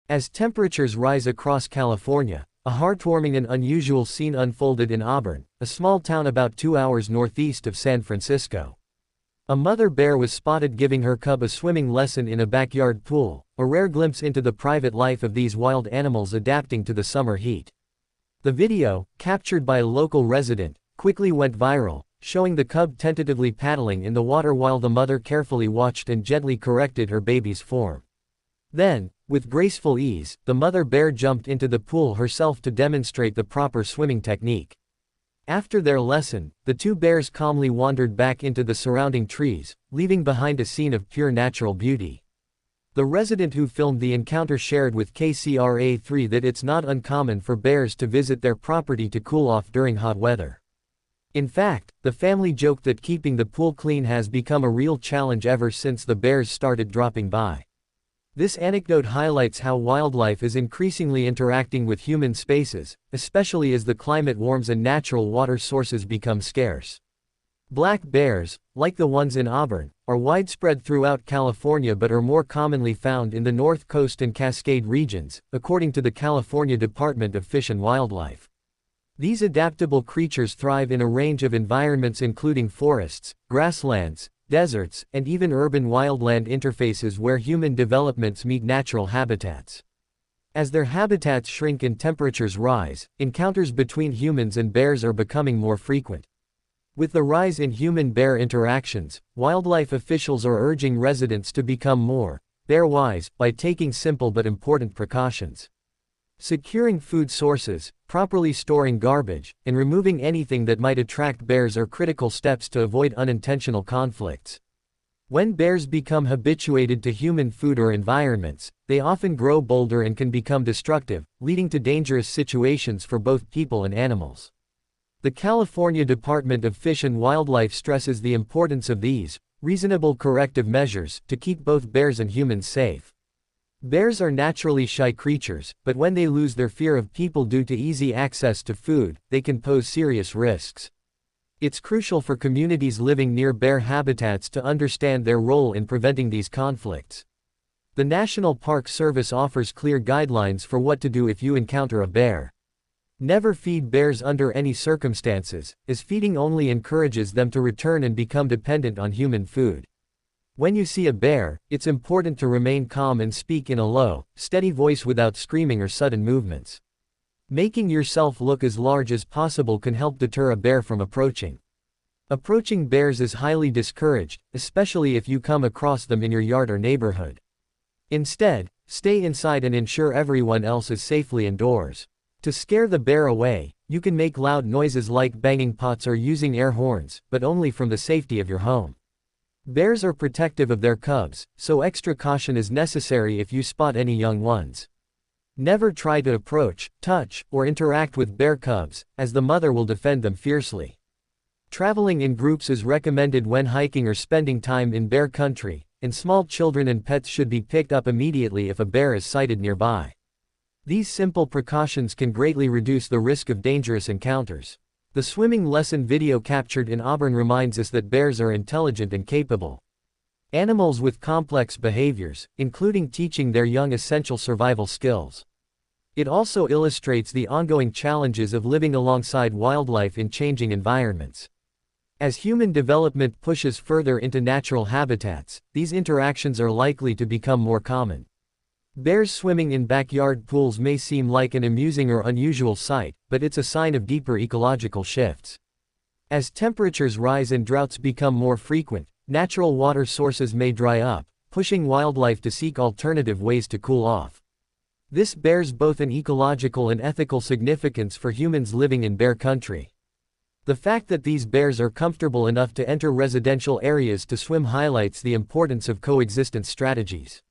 As temperatures rise across California, a heartwarming and unusual scene unfolded in Auburn, a small town about 2 hours northeast of San Francisco. A mother bear was spotted giving her cub a swimming lesson in a backyard pool, a rare glimpse into the private life of these wild animals adapting to the summer heat. The video, captured by a local resident, quickly went viral, showing the cub tentatively paddling in the water while the mother carefully watched and gently corrected her baby's form. Then, with graceful ease, the mother bear jumped into the pool herself to demonstrate the proper swimming technique. After their lesson, the two bears calmly wandered back into the surrounding trees, leaving behind a scene of pure natural beauty. The resident who filmed the encounter shared with KCRA3 that it's not uncommon for bears to visit their property to cool off during hot weather. In fact, the family joked that keeping the pool clean has become a real challenge ever since the bears started dropping by. This anecdote highlights how wildlife is increasingly interacting with human spaces, especially as the climate warms and natural water sources become scarce. Black bears, like the ones in Auburn, are widespread throughout California but are more commonly found in the North Coast and Cascade regions, according to the California Department of Fish and Wildlife. These adaptable creatures thrive in a range of environments including forests, grasslands, deserts, and even urban wildland interfaces where human developments meet natural habitats. As their habitats shrink and temperatures rise, encounters between humans and bears are becoming more frequent. With the rise in human-bear interactions, wildlife officials are urging residents to become more BearWise by taking simple but important precautions. Securing food sources, properly storing garbage, and removing anything that might attract bears are critical steps to avoid unintentional conflicts. When bears become habituated to human food or environments, they often grow bolder and can become destructive, leading to dangerous situations for both people and animals. The California Department of Fish and Wildlife stresses the importance of these reasonable corrective measures to keep both bears and humans safe. Bears are naturally shy creatures, but when they lose their fear of people due to easy access to food, they can pose serious risks. It's crucial for communities living near bear habitats to understand their role in preventing these conflicts. The National Park Service offers clear guidelines for what to do if you encounter a bear. Never feed bears under any circumstances, as feeding only encourages them to return and become dependent on human food. When you see a bear, it's important to remain calm and speak in a low, steady voice without screaming or sudden movements. Making yourself look as large as possible can help deter a bear from approaching. Approaching bears is highly discouraged, especially if you come across them in your yard or neighborhood. Instead, stay inside and ensure everyone else is safely indoors. To scare the bear away, you can make loud noises like banging pots or using air horns, but only from the safety of your home. Bears are protective of their cubs, so extra caution is necessary if you spot any young ones. Never try to approach, touch, or interact with bear cubs, as the mother will defend them fiercely. Traveling in groups is recommended when hiking or spending time in bear country, and small children and pets should be picked up immediately if a bear is sighted nearby. These simple precautions can greatly reduce the risk of dangerous encounters. The swimming lesson video captured in Auburn reminds us that bears are intelligent and capable animals with complex behaviors, including teaching their young essential survival skills. It also illustrates the ongoing challenges of living alongside wildlife in changing environments. As human development pushes further into natural habitats, these interactions are likely to become more common. Bears swimming in backyard pools may seem like an amusing or unusual sight, but it's a sign of deeper ecological shifts. As temperatures rise and droughts become more frequent, natural water sources may dry up, pushing wildlife to seek alternative ways to cool off. This bears both an ecological and ethical significance for humans living in bear country. The fact that these bears are comfortable enough to enter residential areas to swim highlights the importance of coexistence strategies.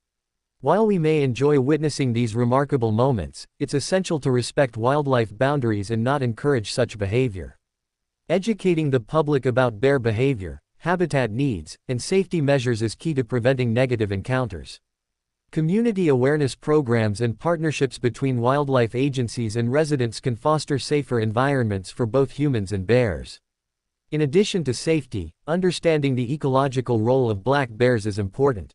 While we may enjoy witnessing these remarkable moments, it's essential to respect wildlife boundaries and not encourage such behavior. Educating the public about bear behavior, habitat needs, and safety measures is key to preventing negative encounters. Community awareness programs and partnerships between wildlife agencies and residents can foster safer environments for both humans and bears. In addition to safety, understanding the ecological role of black bears is important.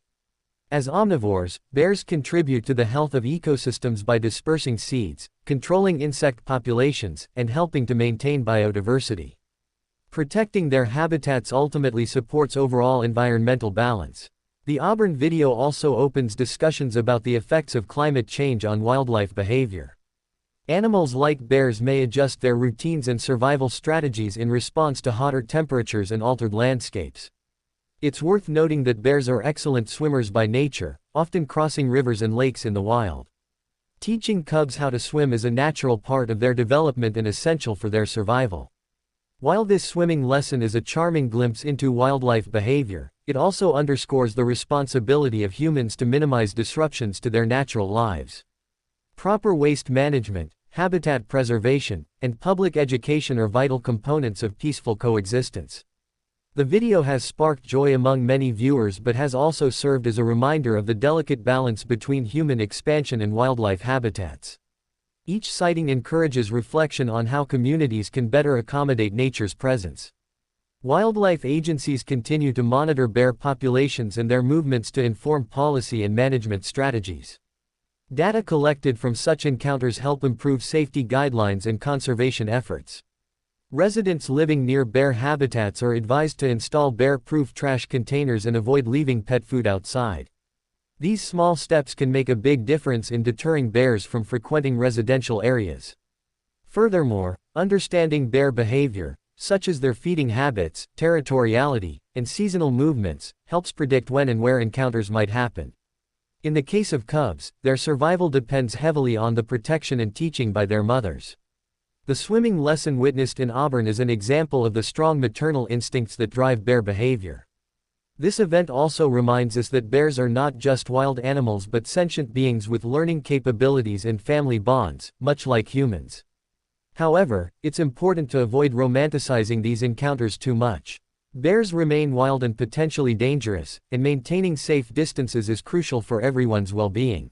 As omnivores, bears contribute to the health of ecosystems by dispersing seeds, controlling insect populations, and helping to maintain biodiversity. Protecting their habitats ultimately supports overall environmental balance. The Auburn video also opens discussions about the effects of climate change on wildlife behavior. Animals like bears may adjust their routines and survival strategies in response to hotter temperatures and altered landscapes. It's worth noting that bears are excellent swimmers by nature, often crossing rivers and lakes in the wild. Teaching cubs how to swim is a natural part of their development and essential for their survival. While this swimming lesson is a charming glimpse into wildlife behavior, it also underscores the responsibility of humans to minimize disruptions to their natural lives. Proper waste management, habitat preservation, and public education are vital components of peaceful coexistence. The video has sparked joy among many viewers but has also served as a reminder of the delicate balance between human expansion and wildlife habitats. Each sighting encourages reflection on how communities can better accommodate nature's presence. Wildlife agencies continue to monitor bear populations and their movements to inform policy and management strategies. Data collected from such encounters help improve safety guidelines and conservation efforts. Residents living near bear habitats are advised to install bear-proof trash containers and avoid leaving pet food outside. These small steps can make a big difference in deterring bears from frequenting residential areas. Furthermore, understanding bear behavior, such as their feeding habits, territoriality, and seasonal movements, helps predict when and where encounters might happen. In the case of cubs, their survival depends heavily on the protection and teaching by their mothers. The swimming lesson witnessed in Auburn is an example of the strong maternal instincts that drive bear behavior. This event also reminds us that bears are not just wild animals but sentient beings with learning capabilities and family bonds, much like humans. However, it's important to avoid romanticizing these encounters too much. Bears remain wild and potentially dangerous, and maintaining safe distances is crucial for everyone's well-being.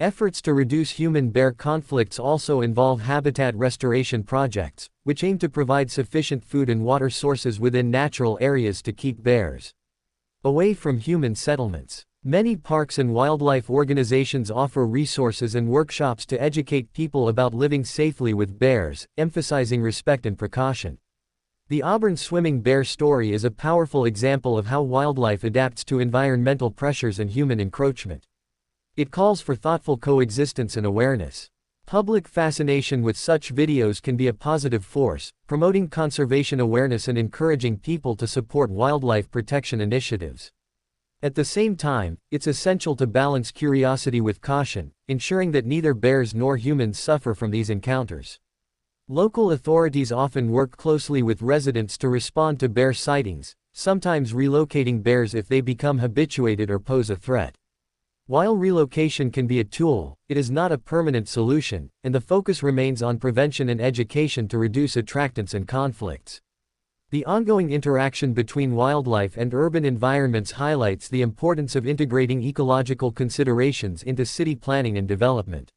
Efforts to reduce human-bear conflicts also involve habitat restoration projects, which aim to provide sufficient food and water sources within natural areas to keep bears away from human settlements. Many parks and wildlife organizations offer resources and workshops to educate people about living safely with bears, emphasizing respect and precaution. The Auburn swimming bear story is a powerful example of how wildlife adapts to environmental pressures and human encroachment. It calls for thoughtful coexistence and awareness. Public fascination with such videos can be a positive force, promoting conservation awareness and encouraging people to support wildlife protection initiatives. At the same time, it's essential to balance curiosity with caution, ensuring that neither bears nor humans suffer from these encounters. Local authorities often work closely with residents to respond to bear sightings, sometimes relocating bears if they become habituated or pose a threat. While relocation can be a tool, it is not a permanent solution, and the focus remains on prevention and education to reduce attractants and conflicts. The ongoing interaction between wildlife and urban environments highlights the importance of integrating ecological considerations into city planning and development.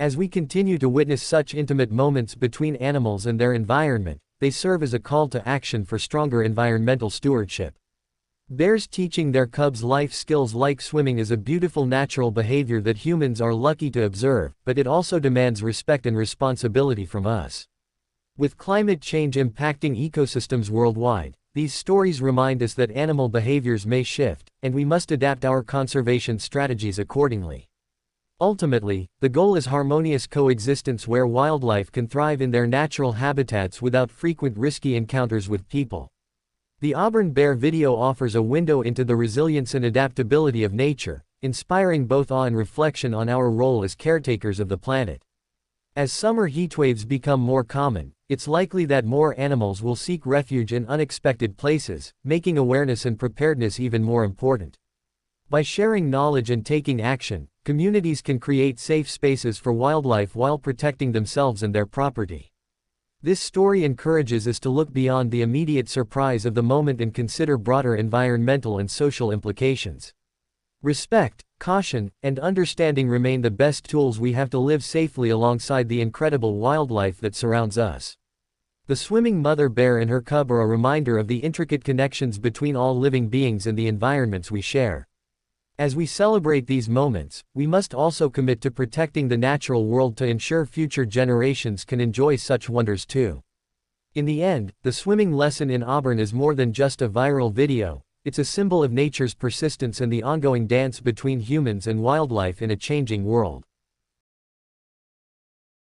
As we continue to witness such intimate moments between animals and their environment, they serve as a call to action for stronger environmental stewardship. Bears teaching their cubs life skills like swimming is a beautiful natural behavior that humans are lucky to observe, but it also demands respect and responsibility from us. With climate change impacting ecosystems worldwide, these stories remind us that animal behaviors may shift, and we must adapt our conservation strategies accordingly. Ultimately, the goal is harmonious coexistence where wildlife can thrive in their natural habitats without frequent risky encounters with people. The Auburn Bear video offers a window into the resilience and adaptability of nature, inspiring both awe and reflection on our role as caretakers of the planet. As summer heatwaves become more common, it's likely that more animals will seek refuge in unexpected places, making awareness and preparedness even more important. By sharing knowledge and taking action, communities can create safe spaces for wildlife while protecting themselves and their property. This story encourages us to look beyond the immediate surprise of the moment and consider broader environmental and social implications. Respect, caution, and understanding remain the best tools we have to live safely alongside the incredible wildlife that surrounds us. The swimming mother bear and her cub are a reminder of the intricate connections between all living beings and the environments we share. As we celebrate these moments, we must also commit to protecting the natural world to ensure future generations can enjoy such wonders too. In the end, the swimming lesson in Auburn is more than just a viral video, it's a symbol of nature's persistence and the ongoing dance between humans and wildlife in a changing world.